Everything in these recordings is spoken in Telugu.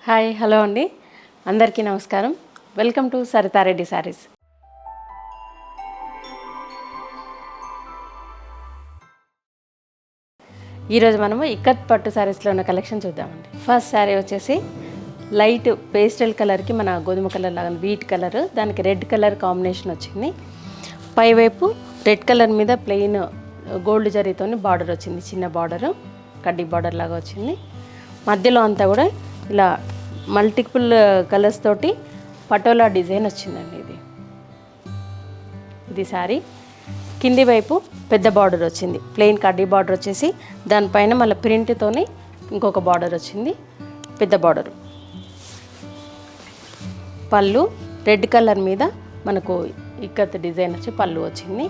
హాయ్ హలో అండి, అందరికీ నమస్కారం. Welcome to Saritha Reddy saris. ఈరోజు మనము ఇక్కత్ పట్టు శారీస్లో ఉన్న కలెక్షన్ చూద్దామండి. ఫస్ట్ శారీ వచ్చేసి లైట్ పేస్టల్ కలర్కి మన గోధుమ కలర్ లాగా వీట్ కలర్, దానికి రెడ్ కలర్ కాంబినేషన్ వచ్చింది. పైవైపు రెడ్ కలర్ మీద ప్లెయిన్ గోల్డ్ జరీతో బార్డర్ వచ్చింది, చిన్న బార్డర్ కడ్డీ బార్డర్ లాగా వచ్చింది. మధ్యలో అంతా కూడా ఇలా మల్టిపుల్ కలర్స్ తోటి పటోలా డిజైన్ వచ్చిందండి. ఇది శారీ కింది వైపు పెద్ద బార్డర్ వచ్చింది, ప్లెయిన్ కడ్డీ బార్డర్ వచ్చేసి దానిపైన మళ్ళీ ప్రింట్తోని ఇంకొక బార్డర్ వచ్చింది, పెద్ద బార్డరు. పళ్ళు రెడ్ కలర్ మీద మనకు ఇక్కత్ డిజైన్ వచ్చి పళ్ళు వచ్చింది.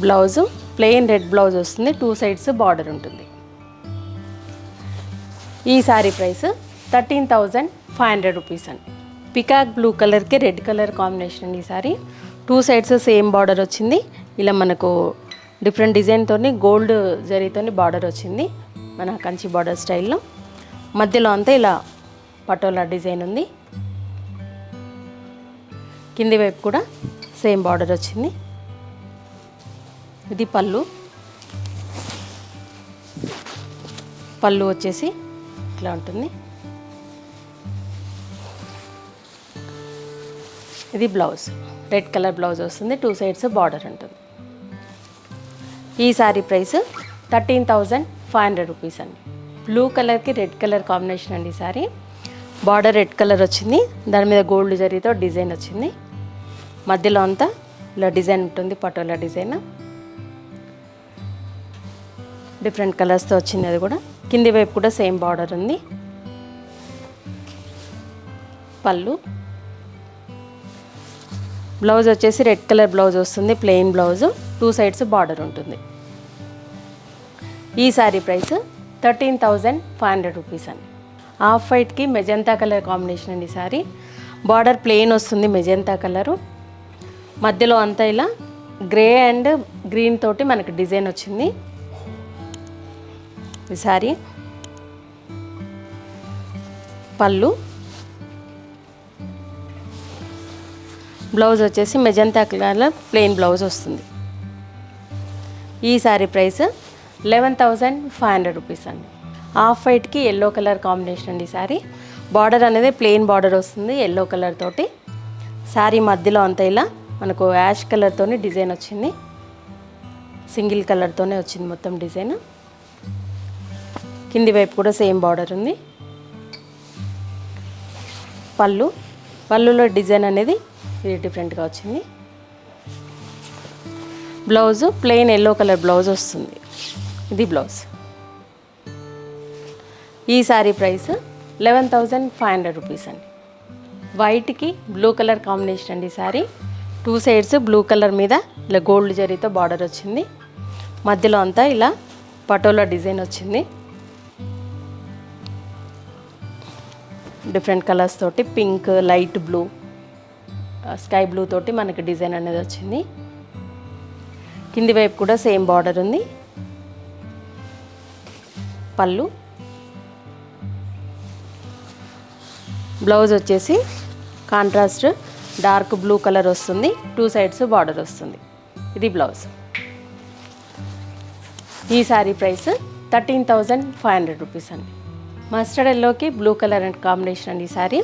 బ్లౌజు ప్లెయిన్ రెడ్ బ్లౌజ్ వస్తుంది, 2 సైడ్స్ బార్డర్ ఉంటుంది. ఈ శారీ ప్రైస్ 13,500 రూపీస్ అండి. పికాక్ బ్లూ కలర్కి రెడ్ కలర్ కాంబినేషన్ అండి. ఈ శారీ 2 సైడ్స్ సేమ్ బార్డర్ వచ్చింది. ఇలా మనకు డిఫరెంట్ డిజైన్తో గోల్డ్ జరీతో బార్డర్ వచ్చింది, మన కంచి బార్డర్ స్టైల్లో. మధ్యలో అంతా ఇలా పటోలా డిజైన్ ఉంది. కింది వైపు కూడా సేమ్ బార్డర్ వచ్చింది. ఇది పళ్ళు. పళ్ళు వచ్చేసి ఇట్లా ఉంటుంది. ఇది బ్లౌజ్, రెడ్ కలర్ బ్లౌజ్ వస్తుంది, 2 సైడ్స్ బార్డర్ ఉంటుంది. ఈ శారీ ప్రైస్ 13,500 రూపీస్ అండి. బ్లూ కలర్కి రెడ్ కలర్ కాంబినేషన్ అండి. ఈ శారీ బార్డర్ రెడ్ కలర్ వచ్చింది, దాని మీద గోల్డ్ జరీతో డిజైన్ వచ్చింది. మధ్యలో అంతా ఇలా డిజైన్ ఉంటుంది, పటోలా డిజైన్ డిఫరెంట్ కలర్స్తో వచ్చింది. అది కూడా కింది వైపు కూడా సేమ్ బార్డర్ ఉంది. పళ్ళు బ్లౌజ్ వచ్చేసి రెడ్ కలర్ బ్లౌజ్ వస్తుంది, ప్లెయిన్ బ్లౌజ్, 2 సైడ్స్ బార్డర్ ఉంటుంది. ఈ శారీ ప్రైస్ 13,500 రూపీస్ అండి. ఆఫ్ వైట్కి మెజంతా కలర్ కాంబినేషన్ అండి. శారీ బార్డర్ ప్లెయిన్ వస్తుంది, మెజంతా కలరు. మధ్యలో అంతా ఇలా గ్రే అండ్ గ్రీన్ తోటి మనకి డిజైన్ వచ్చింది. ఈ శారీ పళ్ళు, బ్లౌజ్ వచ్చేసి మెజంతా కలర్ ప్లెయిన్ బ్లౌజ్ వస్తుంది. ఈ శారీ ప్రైస్ 11,500 రూపీస్ అండి. ఆఫ్ వైట్కి ఎల్లో కలర్ కాంబినేషన్ అండి. శారీ బార్డర్ అనేది ప్లెయిన్ బార్డర్ వస్తుంది, ఎల్లో కలర్ తోటి. శారీ మధ్యలో అంతా ఇలా మనకు యాష్ కలర్తోని డిజైన్ వచ్చింది, సింగిల్ కలర్తోనే వచ్చింది మొత్తం డిజైన్. కింది వైపు కూడా సేమ్ బార్డర్ ఉంది. పళ్ళులో డిజైన్ అనేది ఇది డిఫరెంట్గా వచ్చింది. Blouse plain yellow colour blouse వస్తుంది, ఇది బ్లౌజ్. ఈ శారీ ప్రైస్ 11,500 రూపీస్ అండి. వైట్కి బ్లూ కలర్ కాంబినేషన్ అండి. శారీ 2 సైడ్స్ బ్లూ కలర్ మీద ఇలా గోల్డ్ జరీతో బార్డర్ వచ్చింది. మధ్యలో అంతా ఇలా పటోలా డిజైన్ వచ్చింది, డిఫరెంట్ కలర్స్ తోటి, pink, light blue, sky blue తోటి మనకి డిజైన్ అనేది వచ్చింది. కింది వైపు కూడా సేమ్ బార్డర్ ఉంది. పళ్ళు బ్లౌజ్ వచ్చేసి కాంట్రాస్ట్ డార్క్ బ్లూ కలర్ వస్తుంది, 2 సైడ్స్ బార్డర్ వస్తుంది, ఇది బ్లౌజ్. ఈ శారీ ప్రైస్ 13,500 రూపీస్ అండి. మస్టర్డ్ ఎల్లోకి బ్లూ కలర్ అండ్ కాంబినేషన్ అండి. ఈ శారీ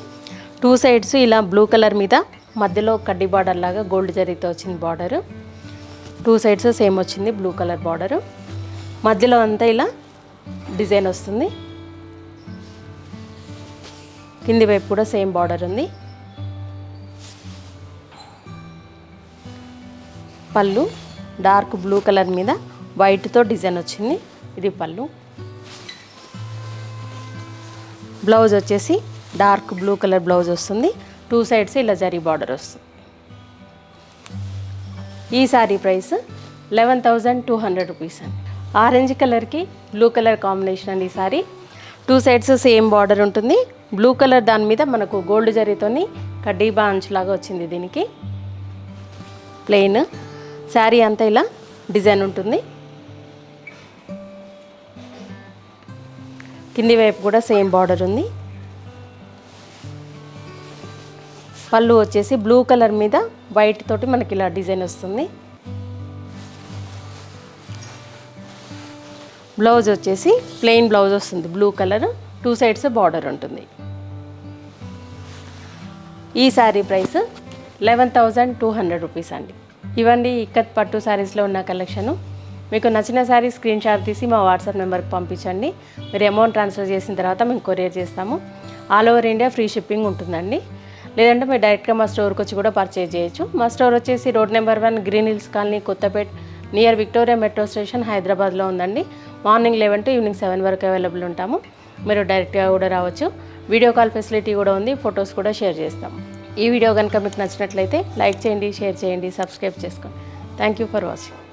2 సైడ్స్ ఇలా బ్లూ కలర్ మీద మధ్యలో కడ్డీ బార్డర్ లాగా గోల్డ్ జరీతో వచ్చింది బార్డరు. 2 సైడ్స్ సేమ్ వచ్చింది బ్లూ కలర్ బార్డరు. మధ్యలో అంతా ఇలా డిజైన్ వస్తుంది. కింది వైపు కూడా సేమ్ బార్డర్ ఉంది. పళ్ళు డార్క్ బ్లూ కలర్ మీద వైట్తో డిజైన్ వచ్చింది, ఇది పళ్ళు. బ్లౌజ్ వచ్చేసి డార్క్ బ్లూ కలర్ బ్లౌజ్ వస్తుంది, 2 సైడ్స్ ఇలా జరీ బార్డర్ వస్తుంది. ఈ శారీ ప్రైస్ 11,200 రూపీస్ అండి. ఆరెంజ్ కలర్కి బ్లూ కలర్ కాంబినేషన్ అండి. ఈ శారీ 2 సైడ్స్ సేమ్ బార్డర్ ఉంటుంది. బ్లూ కలర్ దాని మీద మనకు గోల్డ్ జరీతోని కడ్డీ బాంచ్ లాగా వచ్చింది. దీనికి ప్లెయిన్ శారీ అంతా ఇలా డిజైన్ ఉంటుంది. కింది వైపు కూడా సేమ్ బార్డర్ ఉంది. పళ్ళు వచ్చేసి బ్లూ కలర్ మీద వైట్ తోటి మనకి ఇలా డిజైన్ వస్తుంది. బ్లౌజ్ వచ్చేసి ప్లెయిన్ బ్లౌజ్ వస్తుంది, బ్లూ కలర్, 2 సైడ్స్ బార్డర్ ఉంటుంది. ఈ శారీ ప్రైస్ 11,200 రూపీస్ అండి. ఇవ్వండి ఇక్కత్ పట్టు శారీస్లో ఉన్న కలెక్షను. మీకు నచ్చిన శారీ స్క్రీన్ షాట్ తీసి మా వాట్సాప్ నెంబర్కి పంపించండి. మీరు అమౌంట్ ట్రాన్స్ఫర్ చేసిన తర్వాత మేము కొరియర్ చేస్తాము. All over India free shipping ఉంటుందండి. లేదంటే మీరు డైరెక్ట్గా మా స్టోర్కి వచ్చి కూడా పర్చేజ్ చేయొచ్చు. మా స్టోర్ వచ్చేసి road number 1 green hills colony, Kothapet, near Victoria metro station, హైదరాబాద్లో ఉందండి. మార్నింగ్ 11 to ఈవినింగ్ 7 వరకు అవైలబుల్ ఉంటాము. మీరు డైరెక్ట్గా కూడా రావచ్చు. వీడియో కాల్ ఫెసిలిటీ కూడా ఉంది, ఫొటోస్ కూడా షేర్ చేస్తాము. ఈ వీడియో కనుక మీకు నచ్చినట్లయితే లైక్ చేయండి, షేర్ చేయండి, సబ్స్క్రైబ్ చేసుకోండి. Thank you for watching.